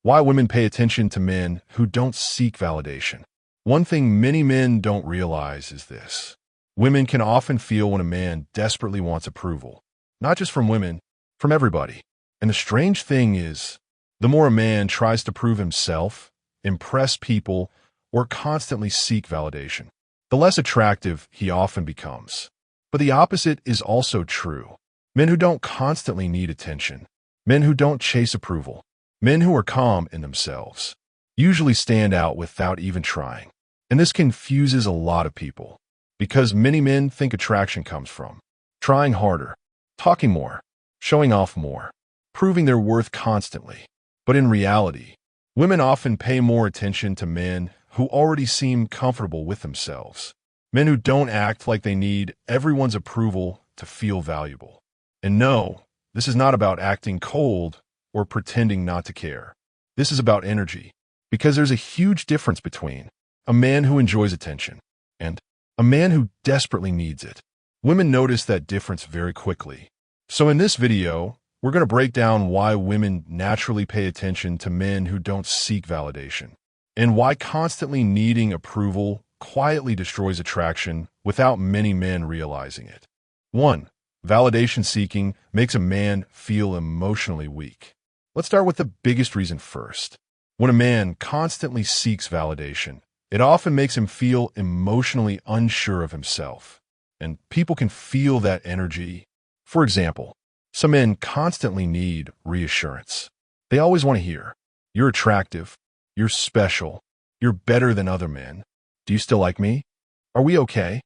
Why women pay attention to men who don't seek validation. One thing many men don't realize is this. Women can often feel when a man desperately wants approval, not just from women, from everybody. And the strange thing is, the more a man tries to prove himself, impress people, or constantly seek validation, the less attractive he often becomes. But the opposite is also true. Men who don't constantly need attention, men who don't chase approval, men who are calm in themselves, usually stand out without even trying. And this confuses a lot of people, because many men think attraction comes from trying harder, talking more, showing off more, proving their worth constantly. But in reality, women often pay more attention to men who already seem comfortable with themselves, men who don't act like they need everyone's approval to feel valuable. And no, this is not about acting cold or pretending not to care. This is about energy, because there's a huge difference between a man who enjoys attention and a man who desperately needs it. Women notice that difference very quickly. So in this video, we're going to break down why women naturally pay attention to men who don't seek validation, and why constantly needing approval quietly destroys attraction without many men realizing it. 1. Validation seeking makes a man feel emotionally weak. Let's start with the biggest reason first. When a man constantly seeks validation, it often makes him feel emotionally unsure of himself, and people can feel that energy. For example, some men constantly need reassurance. They always want to hear, "You're attractive, you're special, you're better than other men. Do you still like me? Are we okay?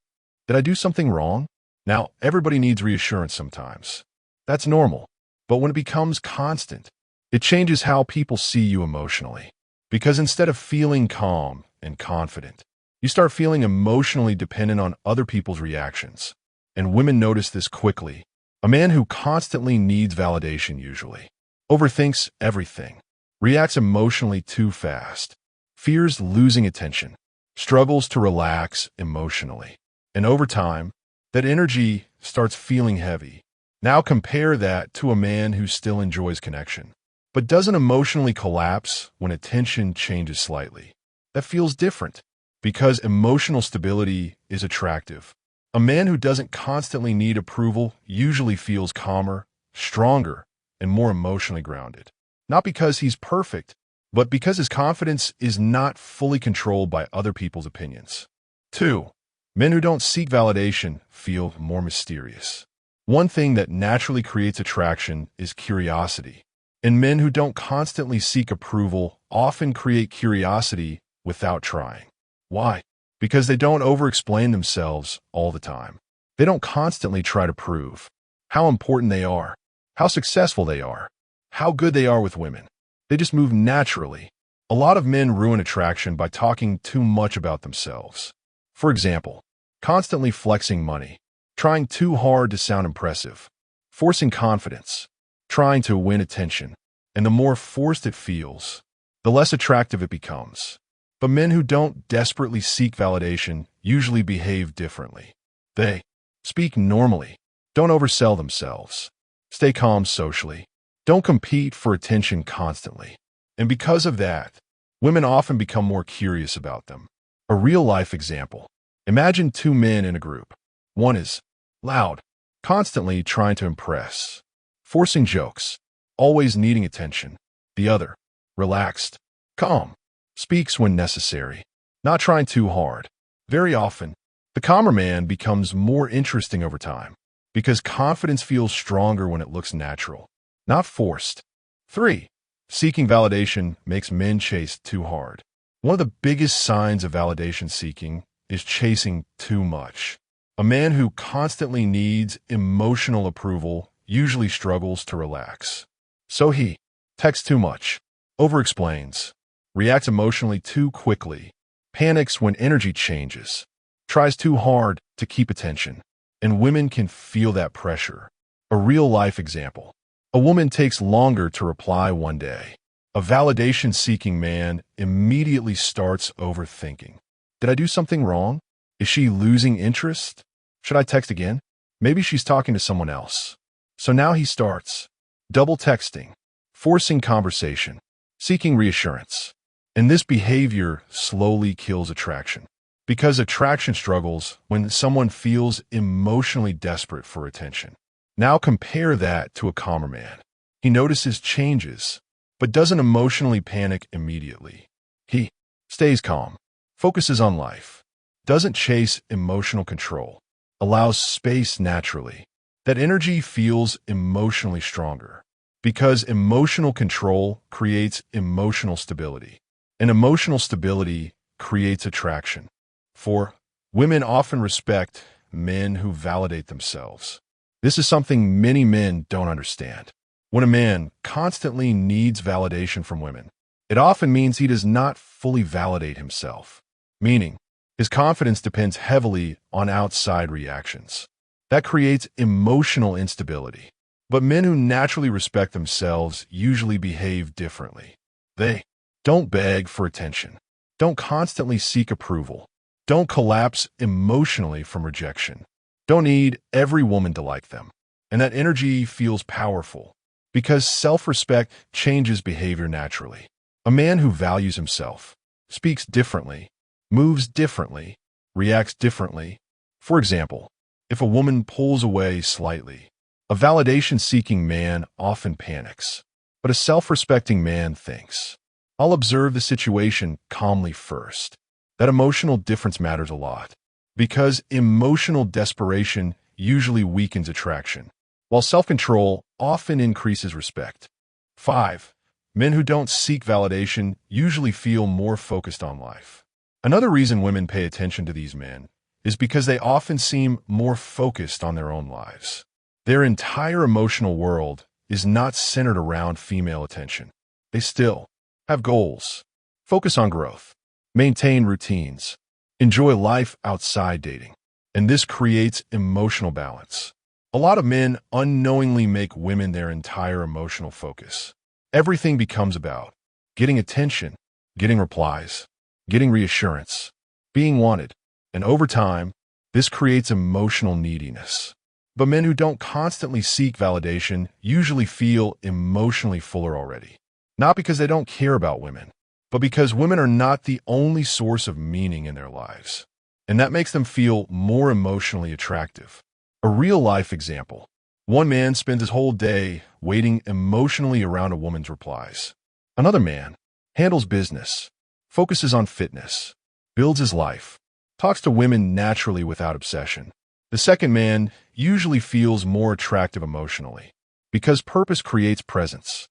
Did I do something wrong?" Now, everybody needs reassurance sometimes. That's normal. But when it becomes constant, it changes how people see you emotionally. Because instead of feeling calm and confident, you start feeling emotionally dependent on other people's reactions. And women notice this quickly. A man who constantly needs validation usually overthinks everything, reacts emotionally too fast, fears losing attention, struggles to relax emotionally. And over time, that energy starts feeling heavy. Now compare that to a man who still enjoys connection, but doesn't emotionally collapse when attention changes slightly. That feels different, because emotional stability is attractive. A man who doesn't constantly need approval usually feels calmer, stronger, and more emotionally grounded. Not because he's perfect, but because his confidence is not fully controlled by other people's opinions. 2. Men who don't seek validation feel more mysterious. One thing that naturally creates attraction is curiosity. And men who don't constantly seek approval often create curiosity without trying. Why? Because they don't over-explain themselves all the time. They don't constantly try to prove how important they are, how successful they are, how good they are with women. They just move naturally. A lot of men ruin attraction by talking too much about themselves. For example, constantly flexing money, trying too hard to sound impressive, forcing confidence, trying to win attention. And the more forced it feels, the less attractive it becomes. But men who don't desperately seek validation usually behave differently. They speak normally, don't oversell themselves, stay calm socially, don't compete for attention constantly. And because of that, women often become more curious about them. A real-life example. Imagine two men in a group. One is loud, constantly trying to impress, forcing jokes, always needing attention. The other, relaxed, calm, speaks when necessary, not trying too hard. Very often, the calmer man becomes more interesting over time, because confidence feels stronger when it looks natural, not forced. 3. Seeking validation makes men chase too hard. One of the biggest signs of validation seeking is chasing too much. A man who constantly needs emotional approval usually struggles to relax. So he texts too much, over-explains, reacts emotionally too quickly, panics when energy changes, tries too hard to keep attention, and women can feel that pressure. A real-life example. A woman takes longer to reply one day. A validation-seeking man immediately starts overthinking. Did I do something wrong? Is she losing interest? Should I text again? Maybe she's talking to someone else. So now he starts double texting, forcing conversation, seeking reassurance. And this behavior slowly kills attraction. Because attraction struggles when someone feels emotionally desperate for attention. Now compare that to a calmer man. He notices changes, but doesn't emotionally panic immediately. He stays calm, focuses on life, doesn't chase emotional control, allows space naturally. That energy feels emotionally stronger because emotional control creates emotional stability, and emotional stability creates attraction. 4. Women often respect men who validate themselves. This is something many men don't understand. When a man constantly needs validation from women, it often means he does not fully validate himself, meaning his confidence depends heavily on outside reactions. That creates emotional instability. But men who naturally respect themselves usually behave differently. They don't beg for attention, don't constantly seek approval, don't collapse emotionally from rejection, don't need every woman to like them. And that energy feels powerful because self-respect changes behavior naturally. A man who values himself speaks differently, moves differently, reacts differently. For example, if a woman pulls away slightly, a validation-seeking man often panics. But a self-respecting man thinks, I'll observe the situation calmly first. That emotional difference matters a lot because emotional desperation usually weakens attraction, while self-control often increases respect. 5. Men who don't seek validation usually feel more focused on life. Another reason women pay attention to these men is because they often seem more focused on their own lives. Their entire emotional world is not centered around female attention. They still have goals, focus on growth, maintain routines, enjoy life outside dating, and this creates emotional balance. A lot of men unknowingly make women their entire emotional focus. Everything becomes about getting attention, getting replies, getting reassurance, being wanted, and over time, this creates emotional neediness. But men who don't constantly seek validation usually feel emotionally fuller already. Not because they don't care about women, but because women are not the only source of meaning in their lives. And that makes them feel more emotionally attractive. A real-life example. One man spends his whole day waiting emotionally around a woman's replies. Another man handles business, focuses on fitness, builds his life, talks to women naturally without obsession. The second man usually feels more attractive emotionally because purpose creates presence.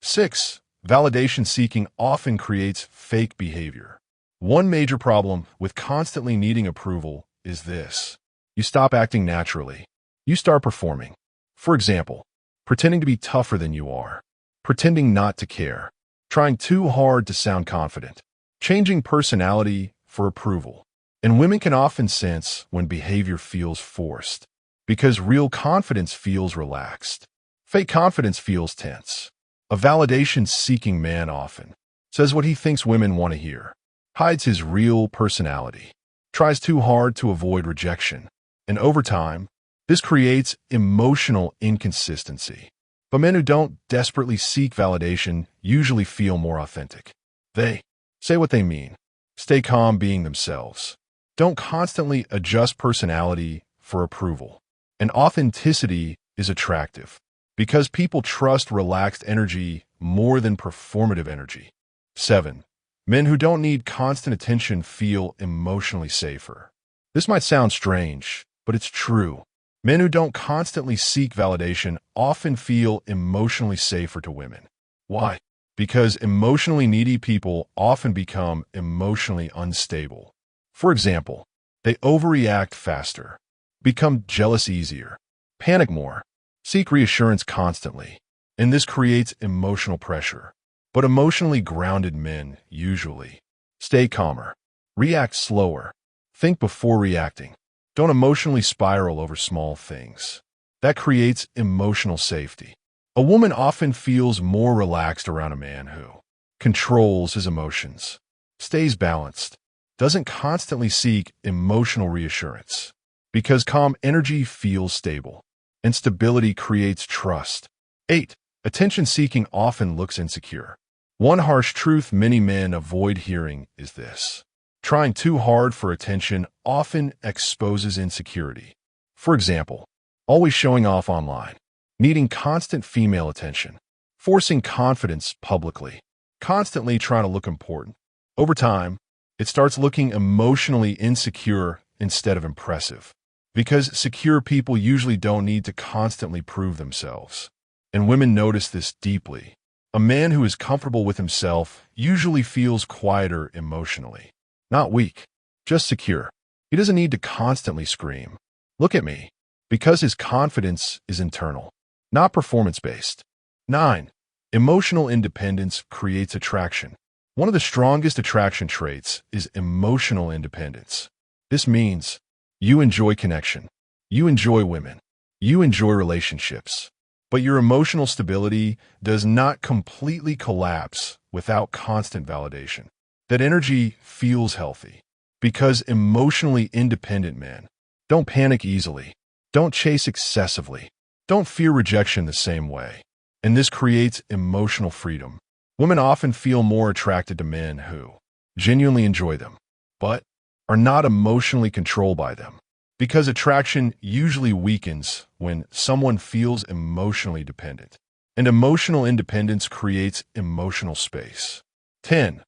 6. Validation seeking often creates fake behavior. One major problem with constantly needing approval is this. You stop acting naturally. You start performing. For example, pretending to be tougher than you are, pretending not to care, trying too hard to sound confident, changing personality for approval. And women can often sense when behavior feels forced because real confidence feels relaxed. Fake confidence feels tense. A validation-seeking man often says what he thinks women want to hear, hides his real personality, tries too hard to avoid rejection, and over time, this creates emotional inconsistency. But men who don't desperately seek validation usually feel more authentic. They say what they mean, stay calm being themselves, don't constantly adjust personality for approval. And authenticity is attractive because people trust relaxed energy more than performative energy. 7. Men who don't need constant attention feel emotionally safer. This might sound strange, but it's true. Men who don't constantly seek validation often feel emotionally safer to women. Why? Because emotionally needy people often become emotionally unstable. For example, they overreact faster, become jealous easier, panic more, seek reassurance constantly, and this creates emotional pressure. But emotionally grounded men usually stay calmer, react slower, think before reacting, don't emotionally spiral over small things. That creates emotional safety. A woman often feels more relaxed around a man who controls his emotions, stays balanced, doesn't constantly seek emotional reassurance, because calm energy feels stable, and stability creates trust. 8. Attention-seeking often looks insecure. One harsh truth many men avoid hearing is this: trying too hard for attention often exposes insecurity. For example, always showing off online, needing constant female attention, forcing confidence publicly, constantly trying to look important. Over time, it starts looking emotionally insecure instead of impressive. Because secure people usually don't need to constantly prove themselves. And women notice this deeply. A man who is comfortable with himself usually feels quieter emotionally. Not weak, just secure. He doesn't need to constantly scream, "Look at me," because his confidence is internal, not performance-based. 9. Emotional independence creates attraction. One of the strongest attraction traits is emotional independence. This means you enjoy connection, you enjoy women, you enjoy relationships, but your emotional stability does not completely collapse without constant validation. That energy feels healthy because emotionally independent men don't panic easily, don't chase excessively, don't fear rejection the same way. And this creates emotional freedom. Women often feel more attracted to men who genuinely enjoy them, but are not emotionally controlled by them. Because attraction usually weakens when someone feels emotionally dependent. And emotional independence creates emotional space. 10.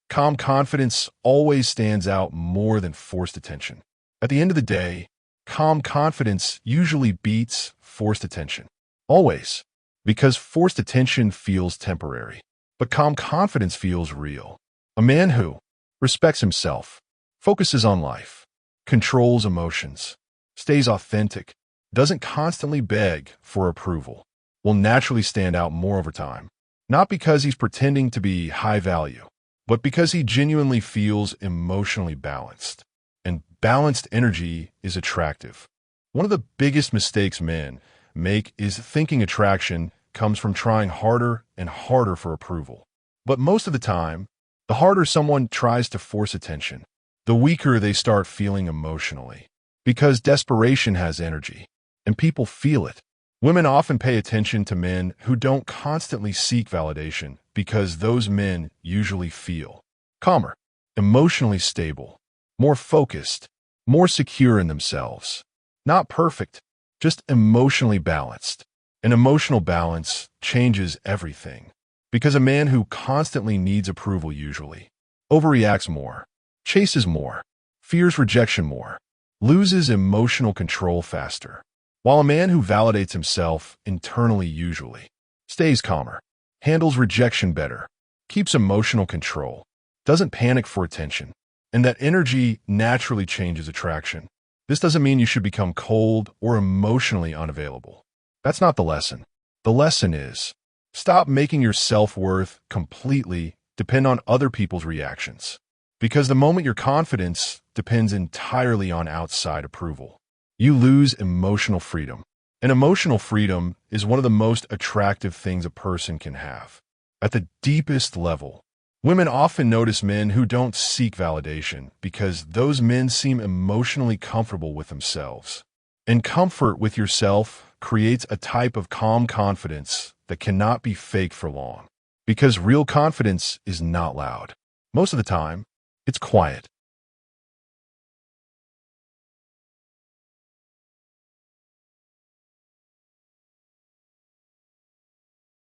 Calm confidence always stands out more than forced attention. At the end of the day, calm confidence usually beats forced attention. Always. Because forced attention feels temporary. But calm confidence feels real. A man who respects himself, focuses on life, controls emotions, stays authentic, doesn't constantly beg for approval, will naturally stand out more over time. Not because he's pretending to be high value, but because he genuinely feels emotionally balanced. And balanced energy is attractive. One of the biggest mistakes men make is thinking attraction comes from trying harder and harder for approval. But most of the time, the harder someone tries to force attention, the weaker they start feeling emotionally. Because desperation has energy, and people feel it. Women often pay attention to men who don't constantly seek validation because those men usually feel calmer, emotionally stable, more focused, more secure in themselves. Not perfect, just emotionally balanced. And emotional balance changes everything. Because a man who constantly needs approval usually overreacts more, chases more, fears rejection more, loses emotional control faster. While a man who validates himself internally usually stays calmer, handles rejection better, keeps emotional control, doesn't panic for attention, and that energy naturally changes attraction. This doesn't mean you should become cold or emotionally unavailable. That's not the lesson. The lesson is, stop making your self-worth completely depend on other people's reactions. Because the moment your confidence depends entirely on outside approval, you lose emotional freedom. And emotional freedom is one of the most attractive things a person can have. At the deepest level, women often notice men who don't seek validation because those men seem emotionally comfortable with themselves. And comfort with yourself creates a type of calm confidence that cannot be faked for long. Because real confidence is not loud. Most of the time, it's quiet.